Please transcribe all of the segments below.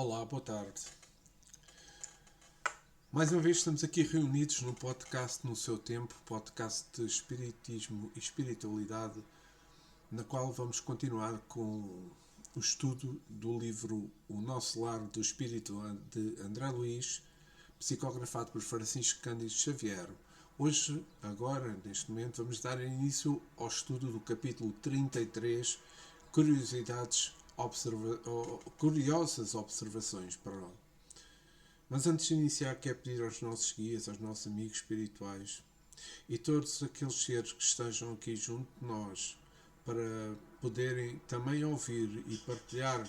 Olá, boa tarde. Mais uma vez estamos aqui reunidos no podcast No Seu Tempo, podcast de Espiritismo e Espiritualidade, na qual vamos continuar com o estudo do livro O Nosso Lar do Espírito de André Luís, psicografado por Francisco Cândido Xavier. Hoje, agora, neste momento, vamos dar início ao estudo do capítulo 33, Curiosas Observações. Mas antes de iniciar, quero pedir aos nossos guias, aos nossos amigos espirituais e todos aqueles seres que estejam aqui junto de nós para poderem também ouvir e partilhar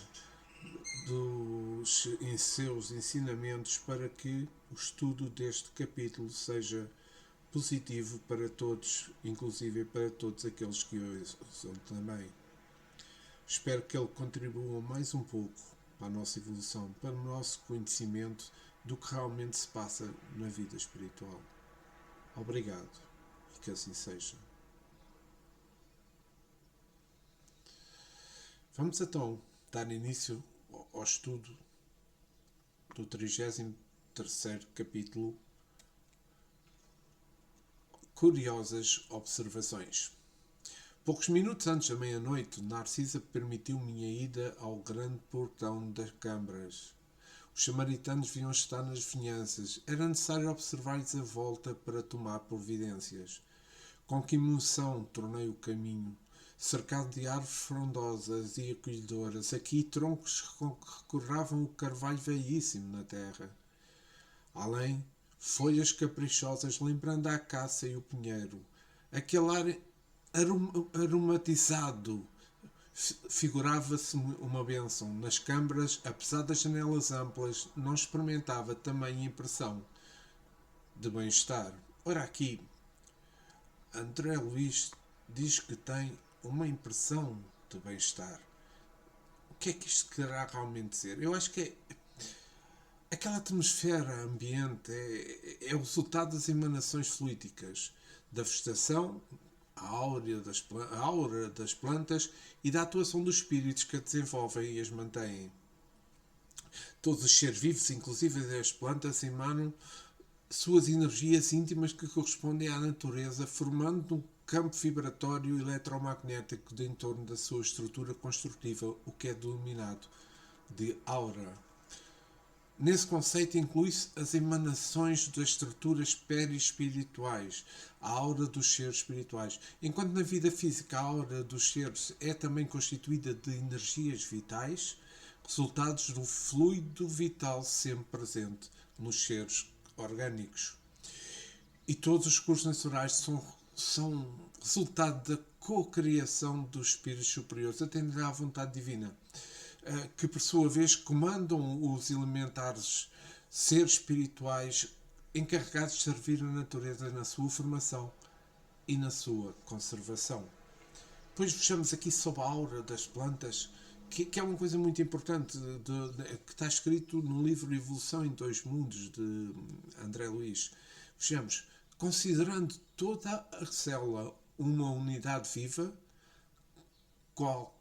em seus ensinamentos para que o estudo deste capítulo seja positivo para todos, inclusive para todos aqueles que ouçam também. Espero que ele contribua mais um pouco para a nossa evolução, para o nosso conhecimento do que realmente se passa na vida espiritual. Obrigado e que assim seja. Vamos então dar início ao estudo do 33º capítulo, Curiosas Observações. Poucos minutos antes da meia-noite, Narcisa permitiu-me a ida ao grande portão das câmaras. Os samaritanos vinham estar nas vizinhanças. Era necessário observar-lhes a volta para tomar providências. Com que emoção tornei o caminho, cercado de árvores frondosas e acolhedoras, aqui troncos que recordavam o carvalho velhíssimo na terra. Além, folhas caprichosas lembrando a acácia e o pinheiro. Aquele ar aromatizado figurava-se uma bênção. Nas câmaras, apesar das janelas amplas, não experimentava tamanha impressão de bem-estar. Ora aqui, André Luís diz que tem uma impressão de bem-estar. O que é que isto querá realmente dizer? Eu acho que é aquela atmosfera ambiente, é o resultado das emanações fluídicas, da vegetação, a aura das plantas e da atuação dos espíritos que a desenvolvem e as mantêm. Todos os seres vivos, inclusive as plantas, emanam suas energias íntimas que correspondem à natureza, formando um campo vibratório eletromagnético de em torno da sua estrutura construtiva, o que é denominado de aura. Nesse conceito inclui-se as emanações das estruturas perispirituais, a aura dos seres espirituais. Enquanto na vida física a aura dos seres é também constituída de energias vitais, resultados do fluido vital sempre presente nos seres orgânicos. E todos os recursos naturais são resultado da cocriação dos espíritos superiores, atendendo à vontade divina, que por sua vez comandam os elementares seres espirituais encarregados de servir a natureza na sua formação e na sua conservação. Depois vejamos aqui sobre a aura das plantas, que é uma coisa muito importante, que está escrito no livro Evolução em Dois Mundos, de André Luís. Vejamos, considerando toda a célula uma unidade viva,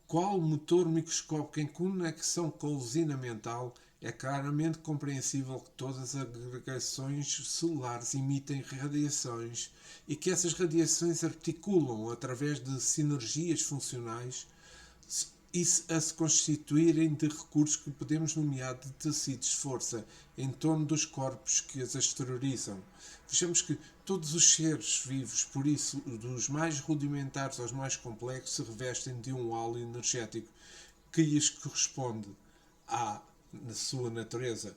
qual motor microscópico em conexão com a usina mental, é claramente compreensível que todas as agregações celulares emitem radiações e que essas radiações articulam através de sinergias funcionais e a se constituírem de recursos que podemos nomear de tecidos de força em torno dos corpos que as exteriorizam. Vejamos que todos os seres vivos, por isso, dos mais rudimentares aos mais complexos, se revestem de um halo energético que lhes corresponde na sua natureza.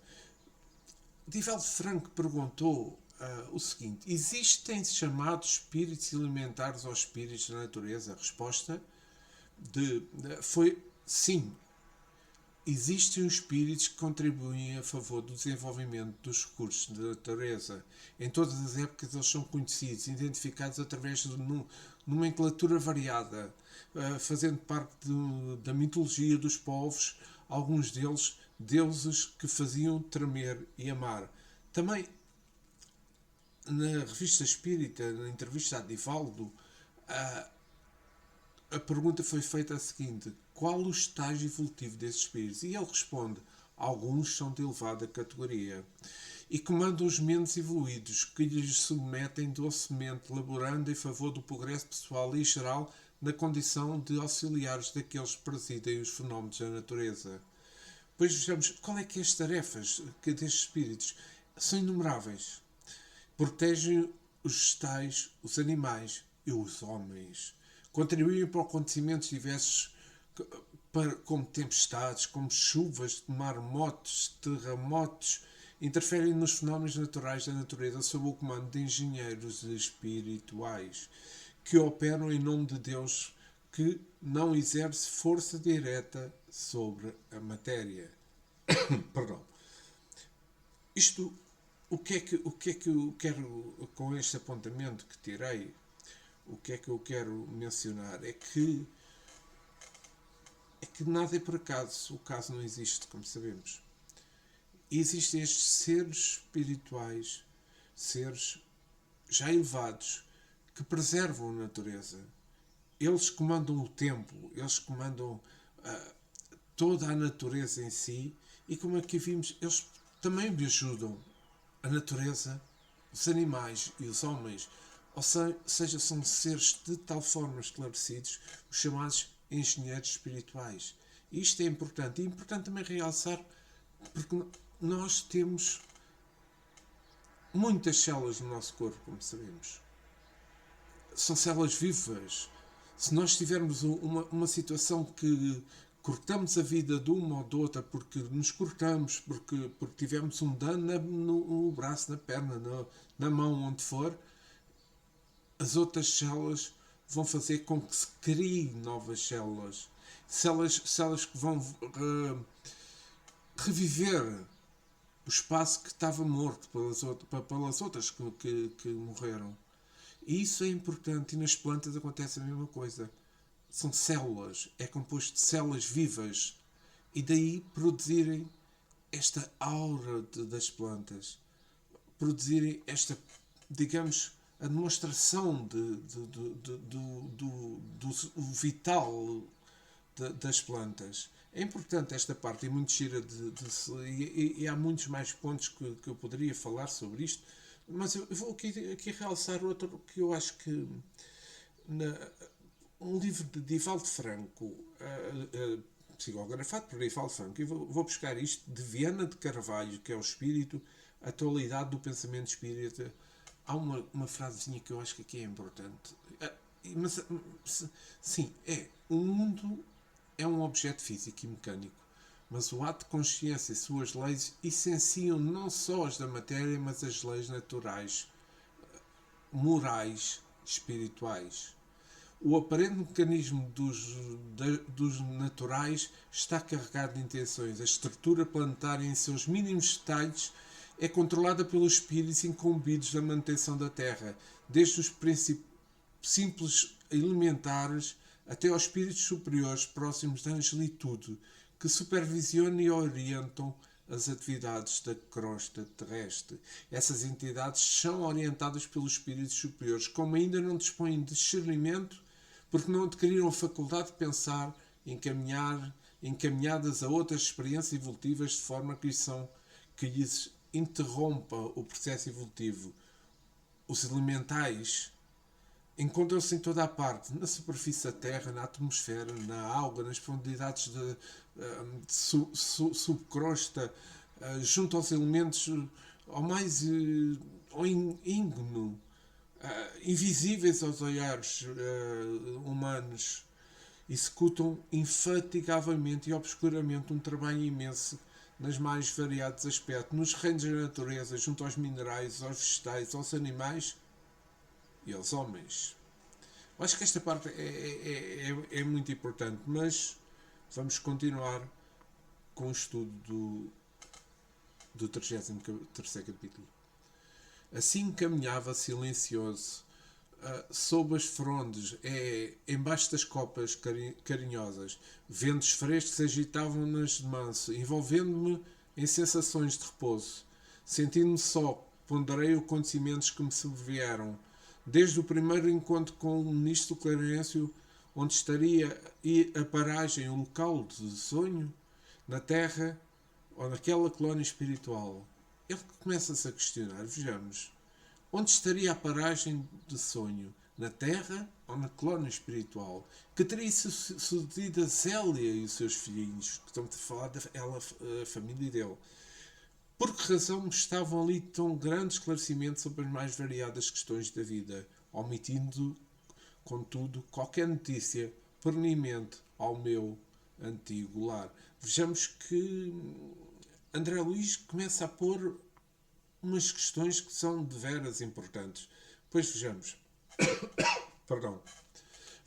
Divaldo Franco perguntou o seguinte: existem chamados espíritos elementares ou espíritos da natureza? A resposta foi sim. Existem os espíritos que contribuem a favor do desenvolvimento dos recursos da natureza. Em todas as épocas eles são conhecidos, identificados através de nomenclatura variada, fazendo parte da mitologia dos povos, alguns deles deuses que faziam tremer e amar. Também na revista Espírita, na entrevista a Divaldo, a pergunta foi feita a seguinte: qual o estágio evolutivo desses espíritos? E ele responde: alguns são de elevada categoria, e comandam os menos evoluídos, que lhes submetem docemente, laborando em favor do progresso pessoal e geral, na condição de auxiliares daqueles que presidem os fenómenos da natureza. Pois vejamos, qual é que é as tarefas destes espíritos? São inumeráveis. Protegem os vegetais, os animais e os homens. Contribuem para acontecimentos diversos, como tempestades, como chuvas, marmotes, terremotos. Interferem nos fenómenos naturais da natureza sob o comando de engenheiros espirituais que operam em nome de Deus, que não exerce força direta sobre a matéria. Perdão. Isto, o que é que eu quero, com este apontamento que tirei, o que é que eu quero mencionar? É que nada é por acaso. O caso não existe, como sabemos. E existem estes seres espirituais, seres já elevados, que preservam a natureza. Eles comandam o tempo, eles comandam toda a natureza em si, e como aqui vimos, eles também me ajudam. A natureza, os animais e os homens, ou seja, são seres de tal forma esclarecidos, os chamados engenheiros espirituais. E isto é importante. E é importante também realçar, porque nós temos muitas células no nosso corpo, como sabemos. São células vivas. Se nós tivermos uma situação que cortamos a vida de uma ou de outra porque nos cortamos, porque tivemos um dano no braço, na perna, na mão, onde for, as outras células vão fazer com que se criem novas células. Células que vão reviver o espaço que estava morto pelas outras que morreram. E isso é importante, e nas plantas acontece a mesma coisa. São células, é composto de células vivas, e daí produzirem esta aura das plantas, produzirem esta, digamos, a demonstração do vital das plantas. É importante esta parte, é muito gira e há muitos mais pontos que eu poderia falar sobre isto, mas eu vou aqui realçar outro que eu acho que um livro de Divaldo Franco, psicografado por Divaldo Franco, e vou buscar isto de Viana de Carvalho, que é o Espírito, a atualidade do pensamento espírita. Há uma frasezinha que eu acho que aqui é importante. Mas, sim, o mundo é um objeto físico e mecânico, mas o ato de consciência e suas leis essenciam não só as da matéria, mas as leis naturais, morais, espirituais. O aparente mecanismo dos naturais está carregado de intenções. A estrutura planetária, em seus mínimos detalhes, é controlada pelos espíritos incumbidos da manutenção da Terra, desde os simples elementares até aos espíritos superiores próximos da angelitude, que supervisionam e orientam as atividades da crosta terrestre. Essas entidades são orientadas pelos espíritos superiores, como ainda não dispõem de discernimento, porque não adquiriram a faculdade de pensar, encaminhadas a outras experiências evolutivas, de forma que lhes interrompa o processo evolutivo. Os elementais encontram-se em toda a parte, na superfície da Terra, na atmosfera, na água, nas profundidades de subcrosta, junto aos elementos ao mais íngnuo, invisíveis aos olhares humanos. Executam infatigavelmente e obscuramente um trabalho imenso nos mais variados aspectos, nos reinos da natureza, junto aos minerais, aos vegetais, aos animais e aos homens. Eu acho que esta parte é muito importante, mas vamos continuar com o estudo do 33º capítulo. Assim caminhava silencioso, sob as frondes, embaixo das copas carinhosas. Ventos frescos agitavam-nas de manso, envolvendo-me em sensações de repouso. Sentindo-me só, ponderei os acontecimentos que me sobrevieram, desde o primeiro encontro com o ministro Clarencio, onde estaria a paragem, o local de sonho, na terra, ou naquela colónia espiritual, ele começa-se a questionar, vejamos, onde estaria a paragem de sonho? Na Terra ou na colónia espiritual? Que teria sucedido a Zélia e os seus filhos, que estamos a falar da família dele? Por que razão estavam ali tão grandes esclarecimentos sobre as mais variadas questões da vida, omitindo, contudo, qualquer notícia pertinente ao meu antigo lar? Vejamos que André Luís começa a pôr umas questões que são de veras importantes. Pois vejamos. Perdão.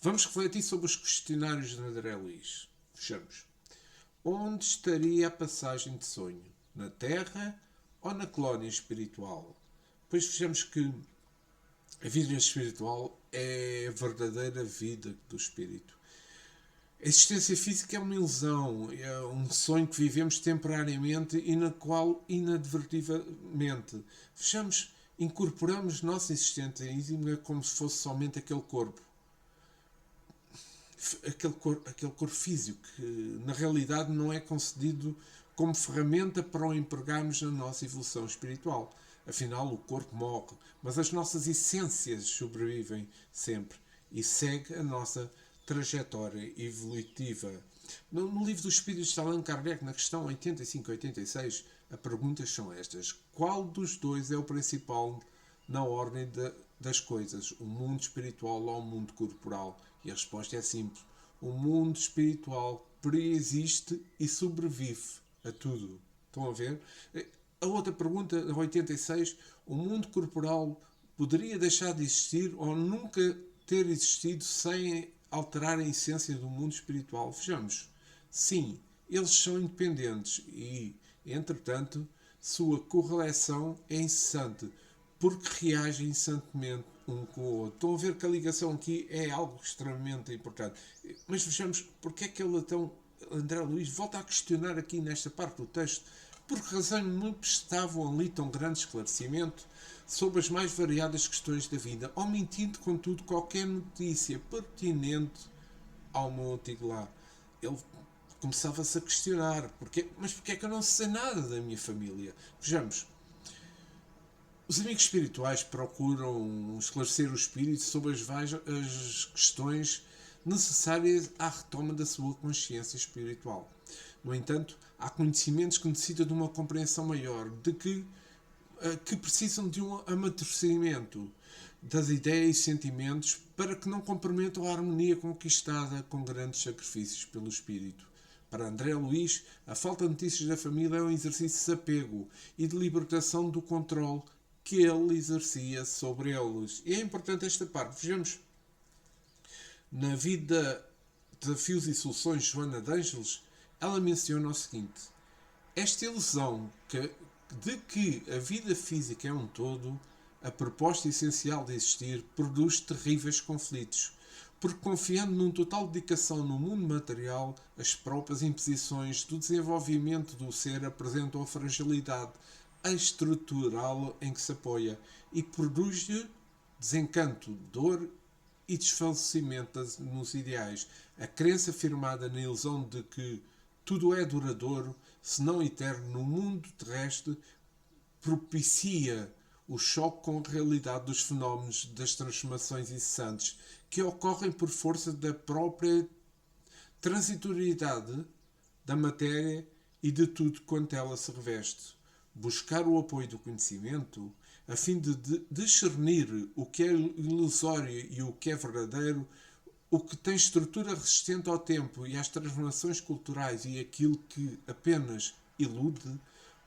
Vamos refletir sobre os questionários de André Luís. Vejamos. Onde estaria a passagem de sonho? Na Terra ou na colónia espiritual? Pois vejamos que a vida espiritual é a verdadeira vida do espírito. A existência física é uma ilusão, é um sonho que vivemos temporariamente e na qual, inadvertidamente, fechamos, incorporamos nossa existência íntima como se fosse somente aquele corpo. Aquele corpo físico que, na realidade, não é concedido como ferramenta para o empregarmos na nossa evolução espiritual. Afinal, o corpo morre, mas as nossas essências sobrevivem sempre e segue a nossa trajetória evolutiva. No livro dos Espíritos de Allan Kardec, na questão 85 e 86, as perguntas são estas. Qual dos dois é o principal na ordem das coisas? O mundo espiritual ou o mundo corporal? E a resposta é simples. O mundo espiritual preexiste e sobrevive a tudo. Estão a ver? A outra pergunta, a 86, o mundo corporal poderia deixar de existir ou nunca ter existido sem alterar a essência do mundo espiritual? Vejamos. Sim, eles são independentes e, entretanto, sua correlação é incessante, porque reagem incessantemente um com o outro. Estão a ver que a ligação aqui é algo extremamente importante. Mas vejamos, porque é que ele então, André Luís, volta a questionar aqui nesta parte do texto, por que razão não prestavam ali tão grande esclarecimento sobre as mais variadas questões da vida, omitindo, contudo, qualquer notícia pertinente ao meu antigo lar. Ele começava-se a questionar, mas porquê é que eu não sei nada da minha família? Vejamos, os amigos espirituais procuram esclarecer o espírito sobre as questões necessárias à retoma da sua consciência espiritual. No entanto, há conhecimentos que necessitam de uma compreensão maior, que precisam de um amadurecimento das ideias e sentimentos para que não comprometam a harmonia conquistada com grandes sacrifícios pelo espírito. Para André Luís, a falta de notícias da família é um exercício de desapego e de libertação do controle que ele exercia sobre eles. E é importante esta parte. Vejamos, na vida Desafios e Soluções de Joana de Ângeles, ela menciona o seguinte: esta ilusão de que a vida física é um todo, a proposta essencial de existir, produz terríveis conflitos, porque confiando numa total dedicação no mundo material, as próprias imposições do desenvolvimento do ser apresentam a fragilidade estrutural em que se apoia e produz-lhe desencanto, dor e desfalecimento nos ideais. A crença firmada na ilusão de que tudo é duradouro, se não eterno, no mundo terrestre, propicia o choque com a realidade dos fenómenos das transformações incessantes que ocorrem por força da própria transitoriedade da matéria e de tudo quanto ela se reveste. Buscar o apoio do conhecimento, a fim de discernir o que é ilusório e o que é verdadeiro, o que tem estrutura resistente ao tempo e às transformações culturais e aquilo que apenas ilude,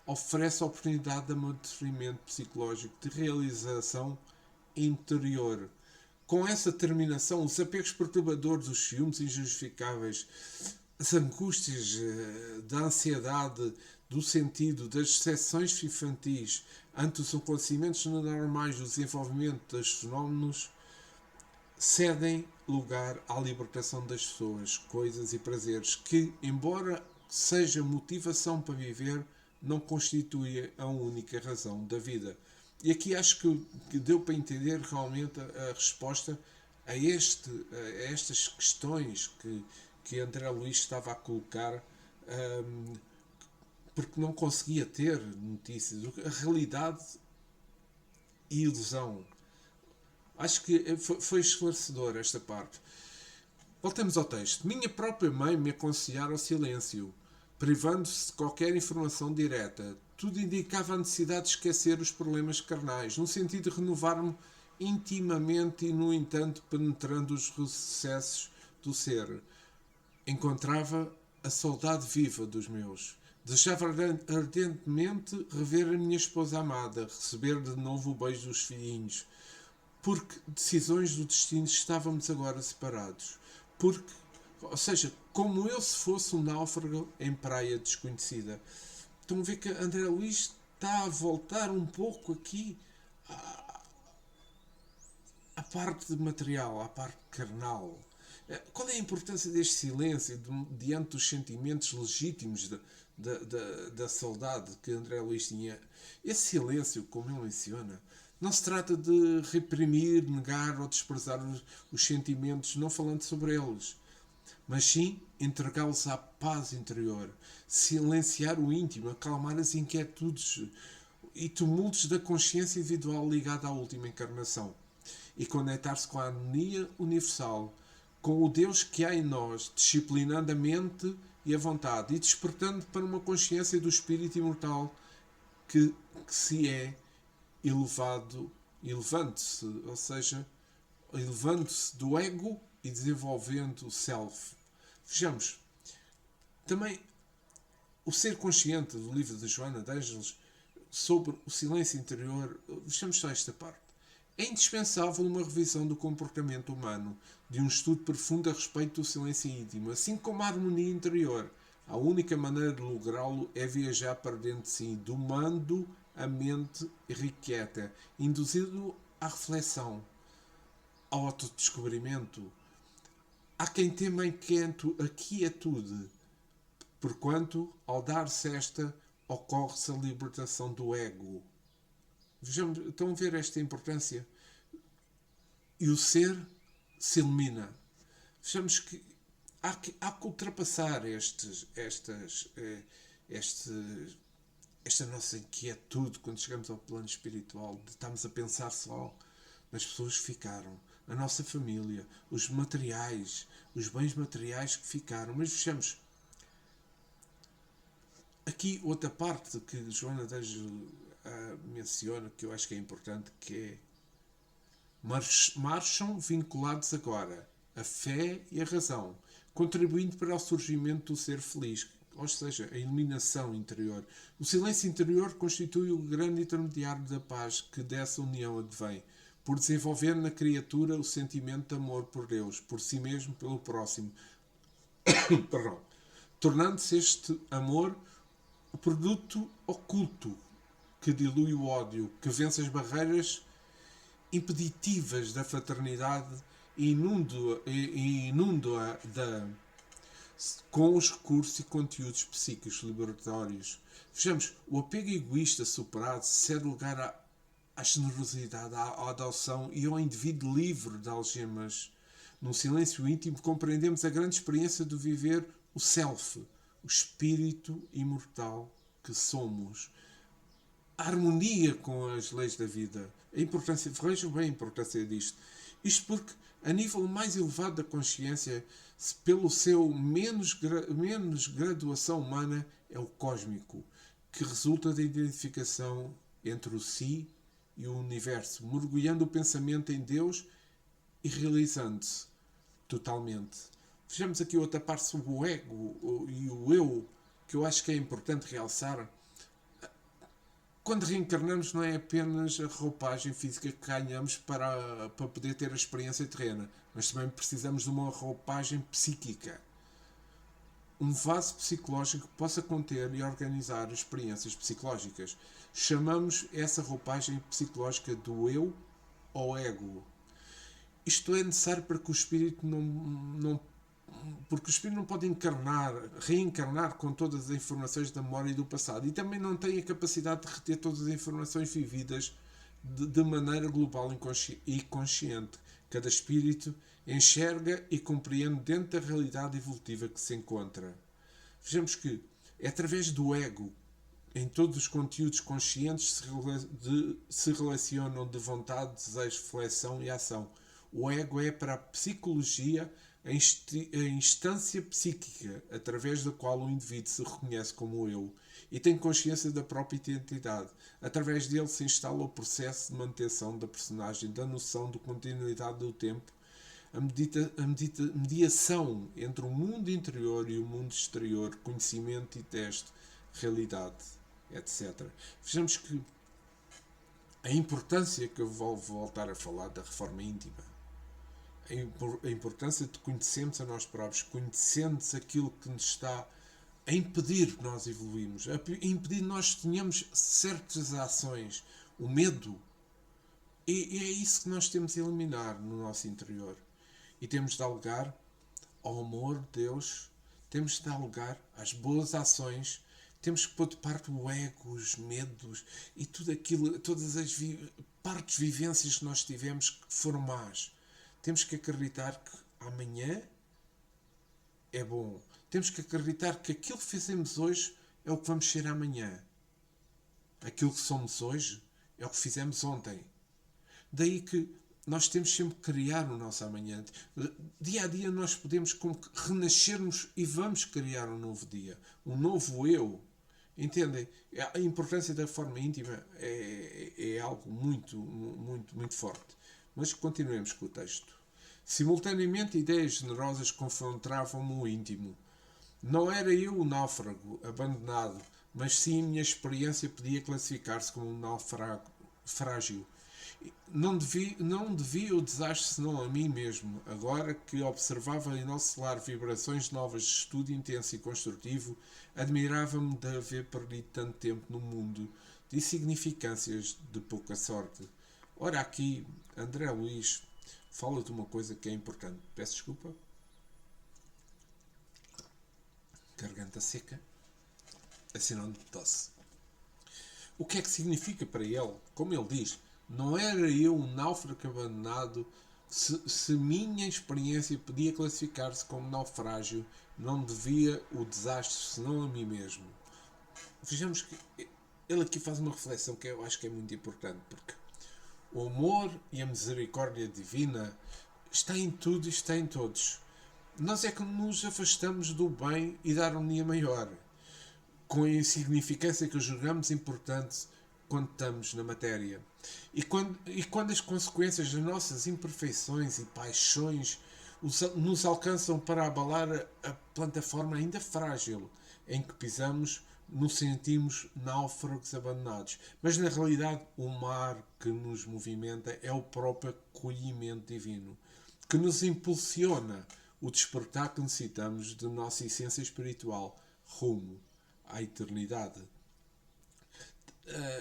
oferece a oportunidade de amadurecimento psicológico, de realização interior. Com essa determinação, os apegos perturbadores, os ciúmes injustificáveis, as angústias da ansiedade, do sentido, das decepções infantis ante os acontecimentos normais do desenvolvimento dos fenómenos, cedem lugar à libertação das pessoas, coisas e prazeres que, embora seja motivação para viver, não constitui a única razão da vida. E aqui acho que deu para entender realmente a resposta a estas questões que André Luís estava a colocar, porque não conseguia ter notícias. A realidade e ilusão. Acho que foi esclarecedor esta parte. Voltemos ao texto. Minha própria mãe me aconselhara o silêncio, privando-se de qualquer informação direta. Tudo indicava a necessidade de esquecer os problemas carnais, no sentido de renovar-me intimamente e, no entanto, penetrando os recessos do ser. Encontrava a saudade viva dos meus. Desejava ardentemente rever a minha esposa amada, receber de novo o beijo dos filhinhos. Porque decisões do destino estávamos agora separados. Porque, ou seja, como eu se fosse um náufrago em praia desconhecida. Estão a ver que André Luís está a voltar um pouco aqui à parte material, à parte carnal. Qual é a importância deste silêncio diante dos sentimentos legítimos da saudade que André Luís tinha? Esse silêncio, como ele menciona, não se trata de reprimir, negar ou desprezar os sentimentos, não falando sobre eles, mas sim entregá-los à paz interior, silenciar o íntimo, acalmar as inquietudes e tumultos da consciência individual ligada à última encarnação e conectar-se com a harmonia universal, com o Deus que há em nós, disciplinando a mente e a vontade e despertando para uma consciência do espírito imortal que se é elevando-se, ou seja, elevando-se do ego e desenvolvendo o self. Vejamos, também o ser consciente do livro de Joana de Ângeles sobre o silêncio interior. Vejamos só esta parte. É indispensável uma revisão do comportamento humano, de um estudo profundo a respeito do silêncio íntimo, assim como a harmonia interior. A única maneira de lográ-lo é viajar para dentro de si, domando a mente irrequieta, induzido à reflexão, ao autodescobrimento. Há quem tema a quietude, porquanto, ao dar-se esta, ocorre-se a libertação do ego. Vejamos, estão a ver esta importância? E o ser se elimina. Vejamos que há que ultrapassar esta nossa inquietude quando chegamos ao plano espiritual, de estarmos a pensar só nas pessoas que ficaram, a nossa família, os materiais, os bens materiais que ficaram. Mas vejamos, aqui outra parte que Joana de Ângeles menciona, que eu acho que é importante, que é marcham vinculados agora a fé e a razão, contribuindo para o surgimento do ser feliz, ou seja, a iluminação interior. O silêncio interior constitui o grande intermediário da paz que dessa união advém, por desenvolver na criatura o sentimento de amor por Deus, por si mesmo, pelo próximo, tornando-se este amor o produto oculto que dilui o ódio, que vence as barreiras impeditivas da fraternidade e inunda-a com os recursos e conteúdos psíquicos liberatórios. Vejamos, o apego egoísta superado cede lugar à generosidade, à adoção e ao indivíduo livre de algemas. Num silêncio íntimo compreendemos a grande experiência de viver o self, o espírito imortal que somos. A harmonia com as leis da vida. Vejam bem a importância disto. Isto porque, a nível mais elevado da consciência, pelo seu menos graduação humana, é o cósmico, que resulta da identificação entre o si e o universo, mergulhando o pensamento em Deus e realizando-se totalmente. Vejamos aqui outra parte sobre o ego e o eu, que eu acho que é importante realçar. Quando reencarnamos, não é apenas a roupagem física que ganhamos para poder ter a experiência terrena, mas também precisamos de uma roupagem psíquica. Um vaso psicológico que possa conter e organizar experiências psicológicas. Chamamos essa roupagem psicológica do eu ou ego. Isto é necessário para que o espírito porque o espírito não pode reencarnar com todas as informações da memória e do passado, e também não tem a capacidade de reter todas as informações vividas de maneira global e consciente. Cada espírito enxerga e compreende dentro da realidade evolutiva que se encontra. Vejamos que é através do ego em todos os conteúdos conscientes se relacionam de vontade, desejo, reflexão e ação. O ego é, para a psicologia, a instância psíquica através da qual o indivíduo se reconhece como eu e tem consciência da própria identidade. Através dele se instala o processo de manutenção da personagem, da noção de continuidade do tempo, a mediação entre o mundo interior e o mundo exterior, conhecimento e teste, realidade, etc. Vejamos que a importância que eu vou voltar a falar da reforma íntima, a importância de conhecermos a nós próprios, conhecermos aquilo que nos está a impedir que nós evoluímos, a impedir que nós tenhamos certas ações, o medo, e é isso que nós temos a eliminar no nosso interior. E temos de dar lugar ao amor de Deus, temos de dar lugar às boas ações, temos que pôr de parte o ego, os medos e tudo aquilo, todas as partes, vivências que nós tivemos que foram más. Temos que acreditar que amanhã é bom. Temos que acreditar que aquilo que fizemos hoje é o que vamos ser amanhã. Aquilo que somos hoje é o que fizemos ontem. Daí que nós temos sempre que criar o nosso amanhã. Dia a dia nós podemos como que renascermos e vamos criar um novo dia. Um novo eu. Entendem? A importância da forma íntima é algo muito, muito, muito forte. Mas continuemos com o texto. Simultaneamente, ideias generosas confrontavam-me o íntimo. Não era eu o náufrago, abandonado, mas sim a minha experiência podia classificar-se como um náufrago frágil. Não devia o desastre senão a mim mesmo. Agora que observava em nosso lar vibrações novas de estudo intenso e construtivo, admirava-me de haver perdido tanto tempo no mundo de insignificâncias de pouca sorte. Ora, aqui, André Luís fala de uma coisa que é importante. Peço desculpa. Garganta seca. É sinónimo de tosse. O que é que significa para ele? Como ele diz, não era eu um náufrago abandonado. Se minha experiência podia classificar-se como naufrágio, não devia o desastre senão a mim mesmo. Vejamos que ele aqui faz uma reflexão que eu acho que é muito importante, porque o amor e a misericórdia divina está em tudo e está em todos. Nós é que nos afastamos do bem e da harmonia maior, com a insignificância que julgamos importante quando estamos na matéria. E quando as consequências das nossas imperfeições e paixões nos alcançam para abalar a plataforma ainda frágil em que pisamos, nos sentimos náufragos abandonados. Mas na realidade o mar que nos movimenta é o próprio acolhimento divino, que nos impulsiona o despertar que necessitamos de nossa essência espiritual rumo à eternidade.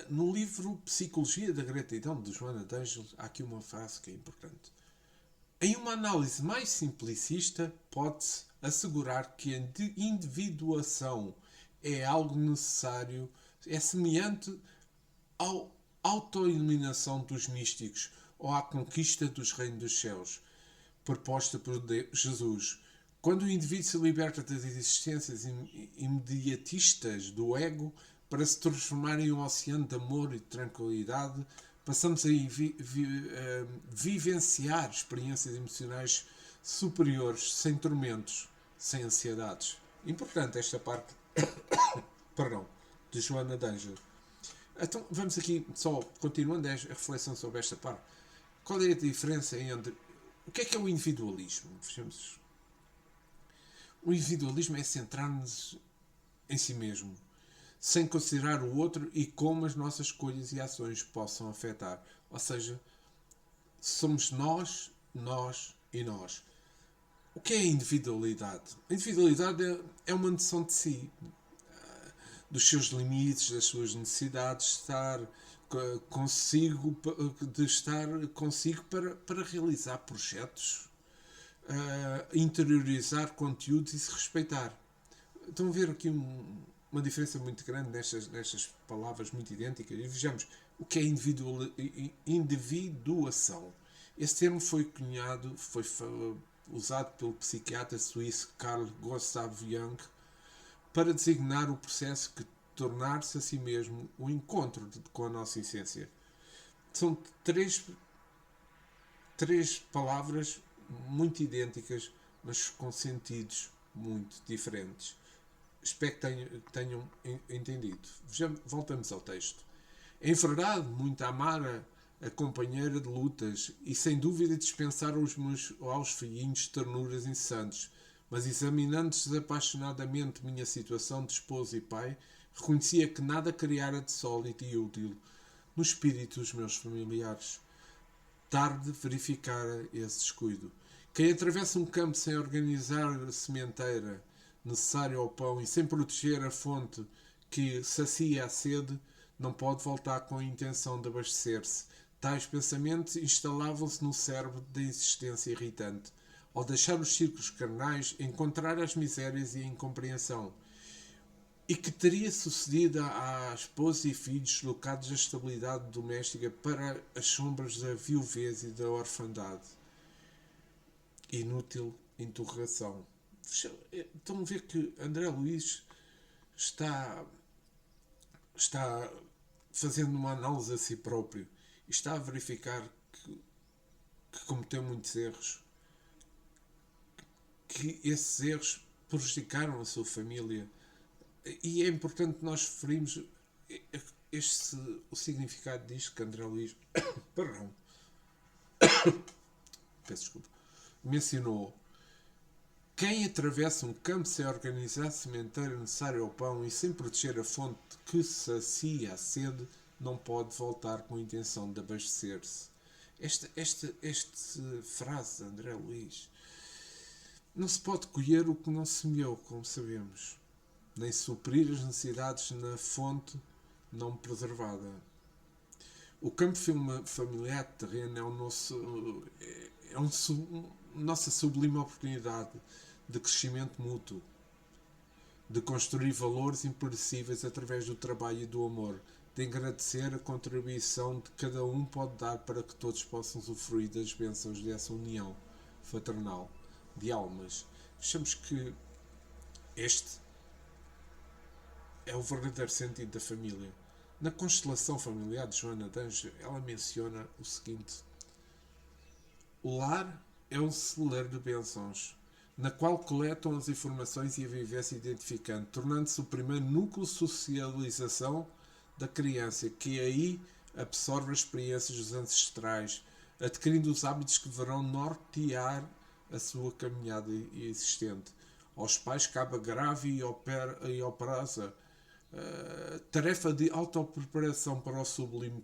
No livro Psicologia da Gratidão, de Joana de Ângeles, há aqui uma frase que é importante. Em uma análise mais simplicista, pode-se assegurar que a individuação é algo necessário, é semelhante à autoiluminação dos místicos ou à conquista dos reinos dos céus, proposta por Jesus. Quando o indivíduo se liberta das existências imediatistas do ego para se transformar em um oceano de amor e de tranquilidade, passamos a vivenciar experiências emocionais superiores, sem tormentos, sem ansiedades. Importante esta parte de Joana de Ângeles. Então, vamos aqui, só continuando a reflexão sobre esta parte. Qual é a diferença entre... O que é o individualismo? Vejamos. O individualismo é centrar-nos em si mesmo, sem considerar o outro e como as nossas escolhas e ações possam afetar. Ou seja, somos nós, nós e nós. O que é a individualidade? A individualidade é uma noção de si, dos seus limites, das suas necessidades, de estar consigo para realizar projetos, interiorizar conteúdos e se respeitar. Estão a ver aqui uma diferença muito grande nestas palavras muito idênticas. E vejamos o que é individuação. Esse termo foi cunhado, foi usado pelo psiquiatra suíço Carl Gustav Jung para designar o processo que tornar-se a si mesmo o encontro com a nossa essência. São três palavras muito idênticas, mas com sentidos muito diferentes. Espero que tenham entendido. Voltamos ao texto. Em verdade, muito amara a companheira de lutas e sem dúvida dispensar aos filhinhos ternuras incessantes, mas examinando desapaixonadamente minha situação de esposo e pai, reconhecia que nada criara de sólido e útil no espírito dos meus familiares. Tarde verificara esse descuido. Quem atravessa um campo sem organizar a sementeira necessária ao pão e sem proteger a fonte que sacia a sede, não pode voltar com a intenção de abastecer-se. Tais pensamentos instalavam-se no cérebro da insistência irritante. Ao deixar os círculos carnais, encontrar as misérias e a incompreensão. E que teria sucedido à esposa e filhos deslocados da estabilidade doméstica para as sombras da viuvez e da orfandade. Inútil interrogação. Estão a ver que André Luiz está fazendo uma análise a si próprio e está a verificar que cometeu muitos erros, que esses erros prejudicaram a sua família, e é importante nós referirmos o significado disto que André Luiz perdão, peço desculpa, mencionou. Quem atravessa um campo sem organizar a sementeira necessária ao pão e sem proteger a fonte que sacia a sede, não pode voltar com a intenção de abastecer-se. Esta frase de André Luiz: não se pode colher o que não semeou, como sabemos, nem suprir as necessidades na fonte não preservada. O campo familiar terreno é nossa sublime oportunidade de crescimento mútuo, de construir valores imperecíveis através do trabalho e do amor, de agradecer a contribuição que cada um pode dar para que todos possam usufruir das bênçãos dessa união fraternal de almas. Achamos que este é o verdadeiro sentido da família. Na constelação familiar de Joana de Ângeles, ela menciona o seguinte: o lar é um celeiro de bênçãos, na qual coletam as informações e a vivência identificante, tornando-se o primeiro núcleo de socialização da criança, que aí absorve as experiências dos ancestrais, adquirindo os hábitos que deverão nortear a sua caminhada existente. Aos pais cabe a grave e operosa tarefa de autopreparação para o sublime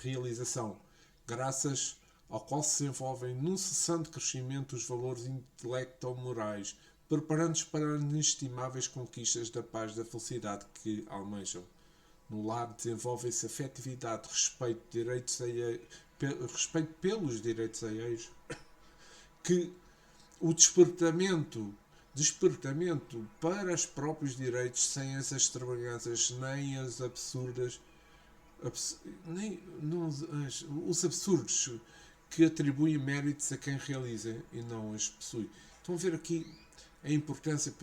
realização, graças ao qual se envolvem num cessante crescimento os valores intelecto-morais, preparando-os para as inestimáveis conquistas da paz e da felicidade que almejam. No lar desenvolvem-se afetividade, respeito pelos direitos alheios, que o despertamento para os próprios direitos, sem as extravagâncias nem as absurdas os absurdos que atribuem méritos a quem realiza e não os possui. Estão a ver aqui a importância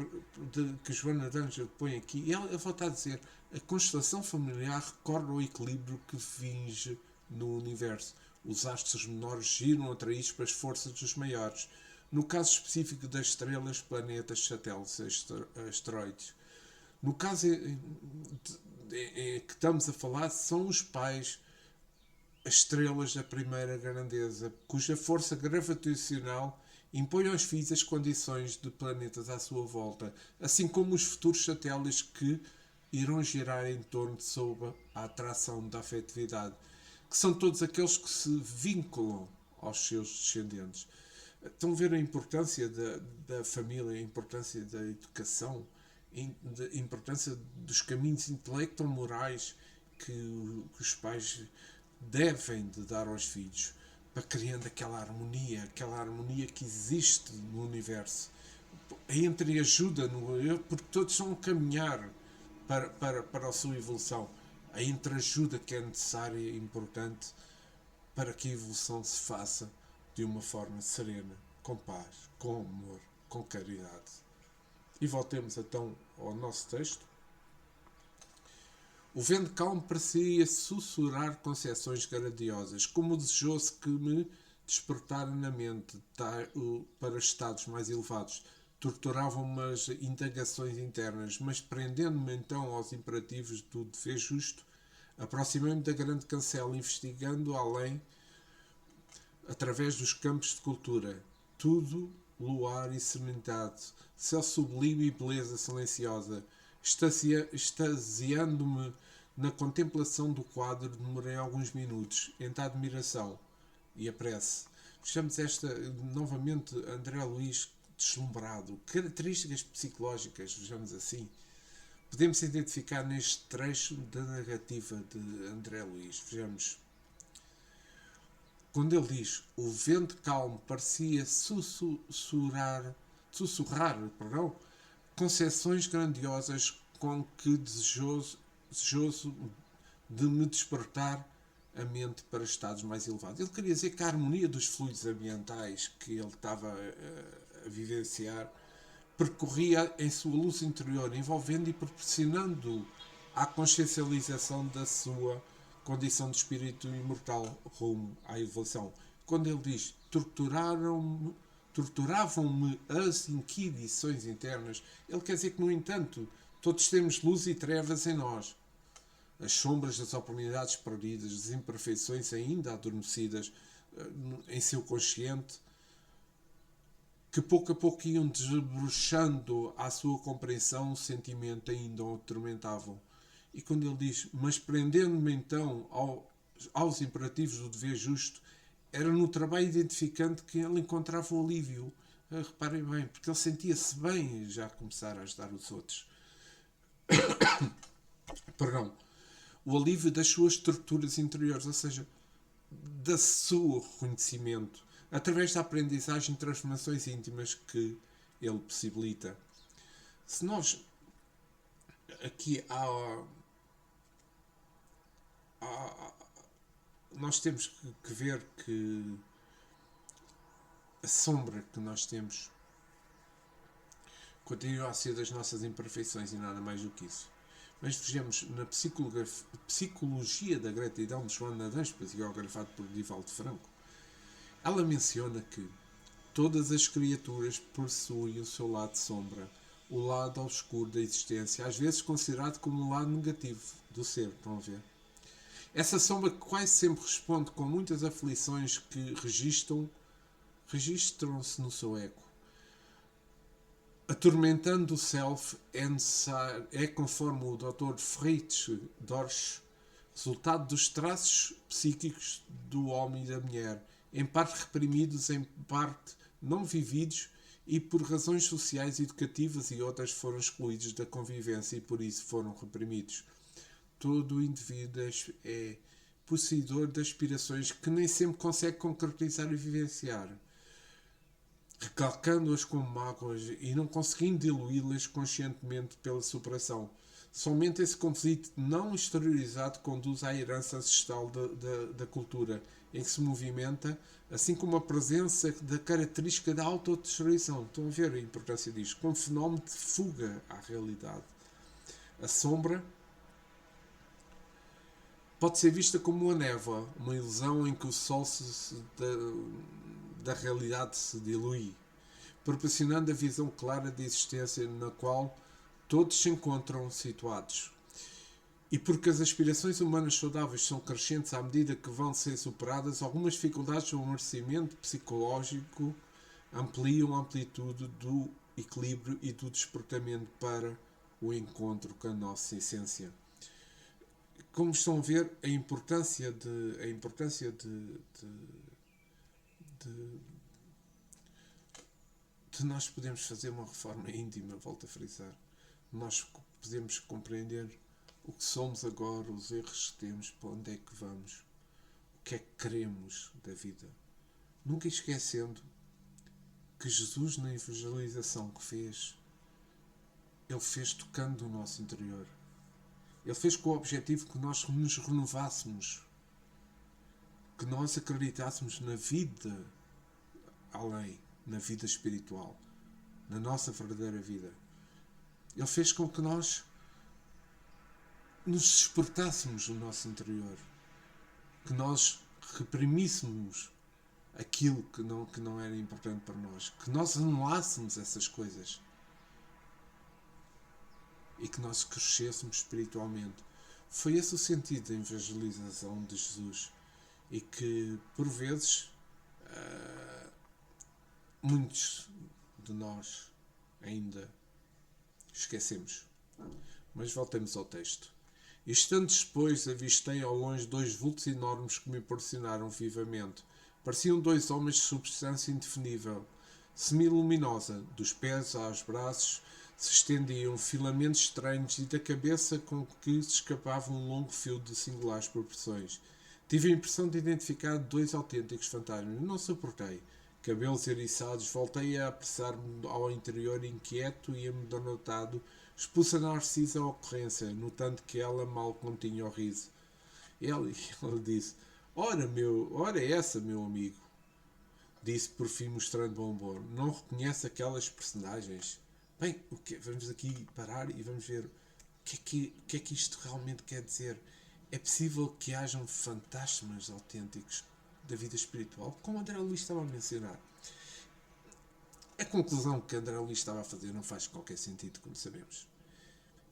que Joana de Ângeles põe aqui, e ela volta a dizer: a constelação familiar recorda ao equilíbrio que finge no universo. Os astros menores giram atraídos para as forças dos maiores. No caso específico das estrelas, planetas, satélites, asteroides. No caso que estamos a falar, são os pais, as estrelas da primeira grandeza, cuja força gravitacional impõe aos filhos as condições de planetas à sua volta, assim como os futuros satélites que irão girar em torno sob a atração da afetividade, que são todos aqueles que se vinculam aos seus descendentes. Estão a ver a importância da família, a importância da educação, a importância dos caminhos intelecto-morais que os pais devem de dar aos filhos, para criando aquela harmonia que existe no universo. A entreajuda, porque todos estão a caminhar para a sua evolução. A entreajuda que é necessária e importante para que a evolução se faça de uma forma serena, com paz, com amor, com caridade. E voltemos então ao nosso texto. O vento calmo parecia sussurrar concepções grandiosas, como desejou-se que me despertara na mente para estados mais elevados. Torturavam-me as indagações internas, mas prendendo-me então aos imperativos do dever justo, aproximei-me da grande cancela, investigando além, através dos campos de cultura. Tudo luar e serenidade, céu sublime e beleza silenciosa. Extasiando-me na contemplação do quadro, demorei alguns minutos, entre a admiração e a prece. Vejamos esta, novamente, André Luís deslumbrado. Características psicológicas, vejamos assim, podemos identificar neste trecho da narrativa de André Luís. Vejamos. Quando ele diz, o vento calmo parecia sussurrar concepções grandiosas com que desejoso de me despertar a mente para estados mais elevados. Ele queria dizer que a harmonia dos fluidos ambientais que ele estava a vivenciar percorria em sua luz interior, envolvendo e proporcionando à consciencialização da sua condição de espírito imortal rumo à evolução. Quando ele diz torturavam-me as inquisições internas, ele quer dizer que, no entanto, todos temos luz e trevas em nós. As sombras das oportunidades perdidas, das imperfeições ainda adormecidas em seu consciente, que pouco a pouco iam desabrochando à sua compreensão, o sentimento ainda o atormentavam. E quando ele diz, mas prendendo-me então aos imperativos do dever justo, era no trabalho identificante que ele encontrava o alívio. Reparem bem, porque ele sentia-se bem já a começar a ajudar os outros. Perdão. O alívio das suas estruturas interiores, ou seja, do seu reconhecimento, através da aprendizagem e transformações íntimas que ele possibilita. Se nós aqui nós temos que ver que a sombra que nós temos continua a ser das nossas imperfeições e nada mais do que isso. Mas vejamos na Psicologia da Gratidão de Joana Damspas, psicografado por Divaldo Franco. Ela menciona que todas as criaturas possuem o seu lado sombra, o lado obscuro da existência, às vezes considerado como um lado negativo do ser. Estão a ver? Essa sombra quase sempre responde com muitas aflições que registram-se no seu eco. Atormentando o self é, conforme o Dr. Fritz Dorsch, resultado dos traços psíquicos do homem e da mulher, em parte reprimidos, em parte não vividos, e por razões sociais, educativas e outras foram excluídos da convivência e por isso foram reprimidos. Todo indivíduo é possuidor de aspirações que nem sempre consegue concretizar e vivenciar, recalcando-as como mágoas e não conseguindo diluí-las conscientemente pela superação. Somente esse conflito não exteriorizado conduz à herança ancestral da cultura, em que se movimenta, assim como a presença da característica da autodestruição. Estão a ver a importância disto? Como fenómeno de fuga à realidade. A sombra pode ser vista como uma névoa, uma ilusão em que o sol da realidade se dilui, proporcionando a visão clara de existência na qual todos se encontram situados. E porque as aspirações humanas saudáveis são crescentes à medida que vão ser superadas, algumas dificuldades do merecimento psicológico ampliam a amplitude do equilíbrio e do despertamento para o encontro com a nossa essência. Como estão a ver, a importância de nós podermos fazer uma reforma íntima, volto a frisar. Nós podemos compreender o que somos agora, os erros que temos, para onde é que vamos, o que é que queremos da vida. Nunca esquecendo que Jesus, na evangelização que fez, ele fez tocando o nosso interior. Ele fez com o objetivo que nós nos renovássemos, que nós acreditássemos na vida além, na vida espiritual, na nossa verdadeira vida. Ele fez com que nós nos exportássemos o nosso interior, que nós reprimíssemos aquilo que não era importante para nós, que nós anulássemos essas coisas e que nós crescêssemos espiritualmente. Foi esse o sentido da evangelização de Jesus e que, por vezes, muitos de nós ainda esquecemos. Mas voltemos ao texto. Instantes depois avistei ao longe dois vultos enormes que me impressionaram vivamente. Pareciam dois homens de substância indefinível, semiluminosa, dos pés aos braços se estendiam filamentos estranhos e da cabeça com que se escapava um longo fio de singulares proporções. Tive a impressão de identificar dois autênticos fantasmas. Não suportei. Cabelos eriçados, voltei a apressar-me ao interior inquieto e amedrontado. Expus a Narcisa a ocorrência, notando que ela mal continha o riso. Ele disse: ora essa, meu amigo. Disse por fim, mostrando bom humor. Não reconhece aquelas personagens? Bem, vamos aqui parar e vamos ver o que é que isto realmente quer dizer. É possível que hajam fantasmas autênticos da vida espiritual, como André Luís estava a mencionar. A conclusão que André Luís estava a fazer não faz qualquer sentido, como sabemos.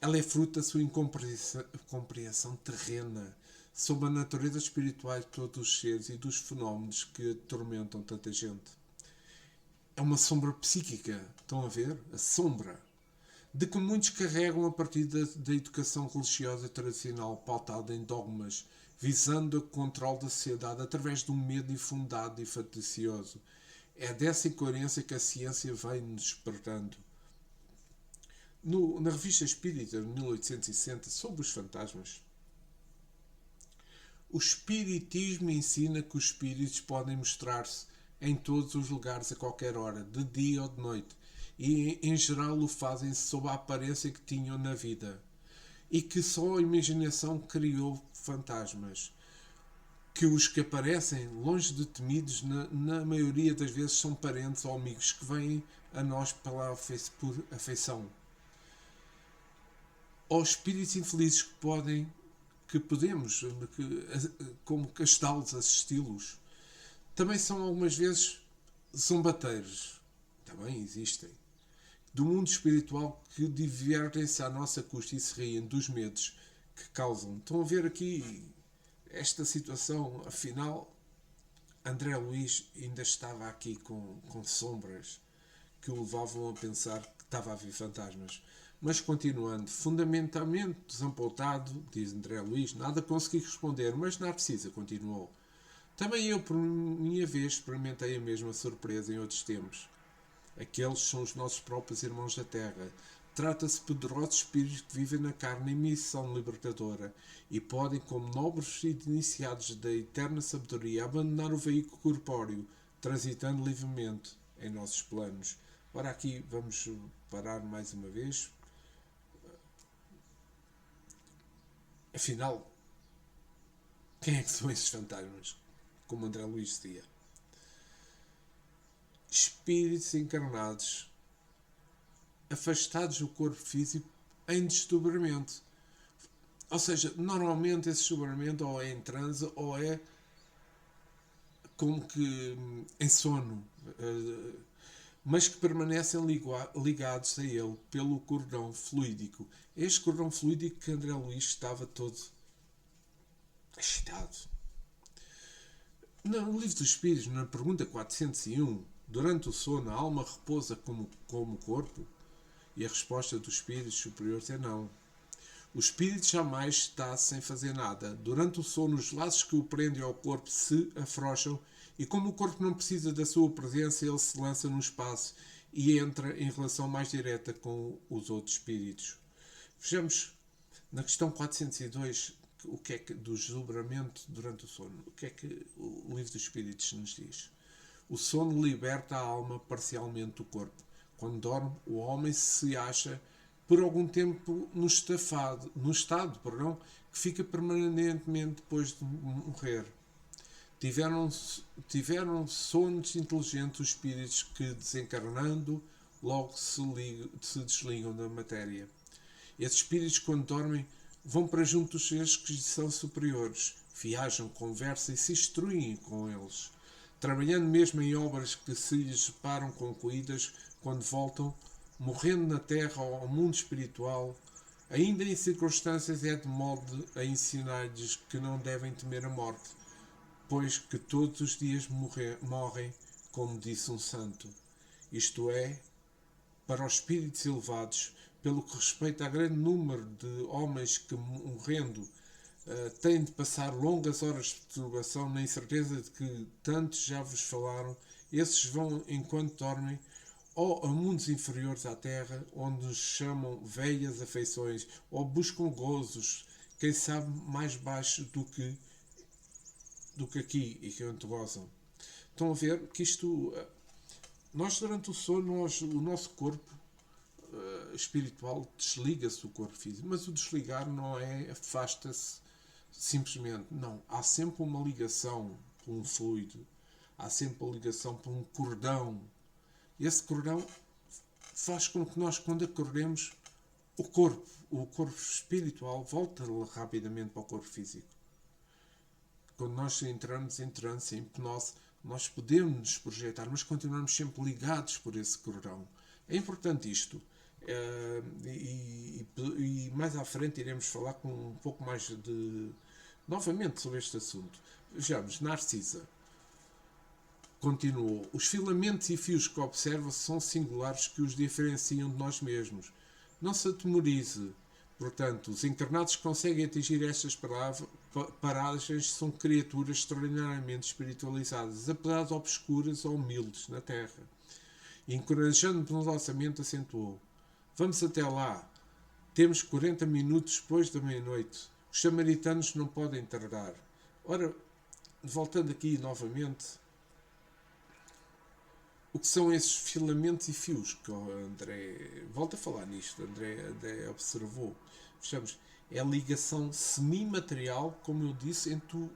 Ela é fruto da sua incompreensão terrena sobre a natureza espiritual de todos os seres e dos fenómenos que atormentam tanta gente. É uma sombra psíquica, estão a ver? A sombra de que muitos carregam a partir da educação religiosa tradicional pautada em dogmas, visando o controle da sociedade através de um medo infundado e faticioso. É dessa incoerência que a ciência vem nos despertando. Na Revista Espírita, de 1860, sobre os fantasmas, o Espiritismo ensina que os espíritos podem mostrar-se em todos os lugares a qualquer hora, de dia ou de noite, e em geral o fazem sob a aparência que tinham na vida, e que só a imaginação criou fantasmas, que os que aparecem, longe de temidos, na maioria das vezes são parentes ou amigos que vêm a nós pela afeição. Ou espíritos infelizes que podemos, como castá-los, assisti-los. Também são algumas vezes zombateiros, também existem, do mundo espiritual que divertem-se à nossa custa e se riem dos medos que causam. Estão a ver aqui esta situação, afinal, André Luís ainda estava aqui com sombras que o levavam a pensar que estava a ver fantasmas. Mas continuando, fundamentalmente desapontado, diz André Luís, nada consegui responder, mas Narcisa continuou. Também eu, por minha vez, experimentei a mesma surpresa em outros tempos. Aqueles são os nossos próprios irmãos da Terra. Trata-se de poderosos espíritos que vivem na carne em missão libertadora e podem, como nobres iniciados da eterna sabedoria, abandonar o veículo corpóreo, transitando livremente em nossos planos. Ora, aqui vamos parar mais uma vez. Afinal, quem é que são esses fantasmas? Como André Luís dizia. Espíritos encarnados, afastados do corpo físico em desdobramento. Ou seja, normalmente esse desdobramento ou é em transe ou é como que em sono, mas que permanecem ligados a ele pelo cordão fluídico. Este cordão fluídico que André Luís estava todo agitado. No Livro dos Espíritos, na pergunta 401, durante o sono a alma repousa como o corpo? E a resposta dos espíritos superiores é não. O espírito jamais está sem fazer nada. Durante o sono, os laços que o prendem ao corpo se afrouxam e, como o corpo não precisa da sua presença, ele se lança no espaço e entra em relação mais direta com os outros espíritos. Vejamos na questão 402 o que é que do desdobramento durante o sono. O que é que o Livro dos Espíritos nos diz? O sono liberta a alma parcialmente do corpo. Quando dorme, o homem se acha por algum tempo no estado que fica permanentemente depois de morrer. Tiveram sonos inteligentes os espíritos que, desencarnando, logo se desligam da matéria. Esses espíritos, quando dormem, Vão para junto dos seres que são superiores, viajam, conversam e se instruem com eles, trabalhando mesmo em obras que se lhes param concluídas quando voltam, morrendo na terra ao mundo espiritual, ainda em circunstâncias é de modo a ensinar-lhes que não devem temer a morte, pois que todos os dias morrem, como disse um santo. Isto é, para os espíritos elevados, pelo que respeita a grande número de homens que, morrendo, têm de passar longas horas de perturbação na incerteza de que tantos já vos falaram, esses vão, enquanto dormem, ou a mundos inferiores à terra, onde nos chamam velhas afeições, ou buscam gozos, quem sabe mais baixo do que aqui, e que onde gozam. Estão a ver que isto... Nós, durante o sono, o nosso corpo espiritual desliga-se do corpo físico, mas o desligar não é afasta-se simplesmente, não. Há sempre uma ligação por um fluido, há sempre uma ligação por um cordão. E esse cordão faz com que nós, quando acordemos, o corpo espiritual volta rapidamente para o corpo físico. Quando nós entramos em transe, em hipnose, nós podemos nos projetar, mas continuamos sempre ligados por esse cordão. É importante isto. E mais à frente iremos falar com um pouco mais novamente sobre este assunto. Vejamos, Narcisa continuou. Os filamentos e fios que observa são singulares que os diferenciam de nós mesmos. Não se atemorize. Portanto, os encarnados que conseguem atingir estas paragens são criaturas extraordinariamente espiritualizadas, apesar de obscuras ou humildes na Terra. Encorajando bondosadamente, acentuou: vamos até lá. Temos 40 minutos depois da meia-noite. Os samaritanos não podem tardar. Ora, voltando aqui novamente, o que são esses filamentos e fios que o André... Volta a falar nisto, André observou. Vejamos, é a ligação semimaterial, como eu disse, entre o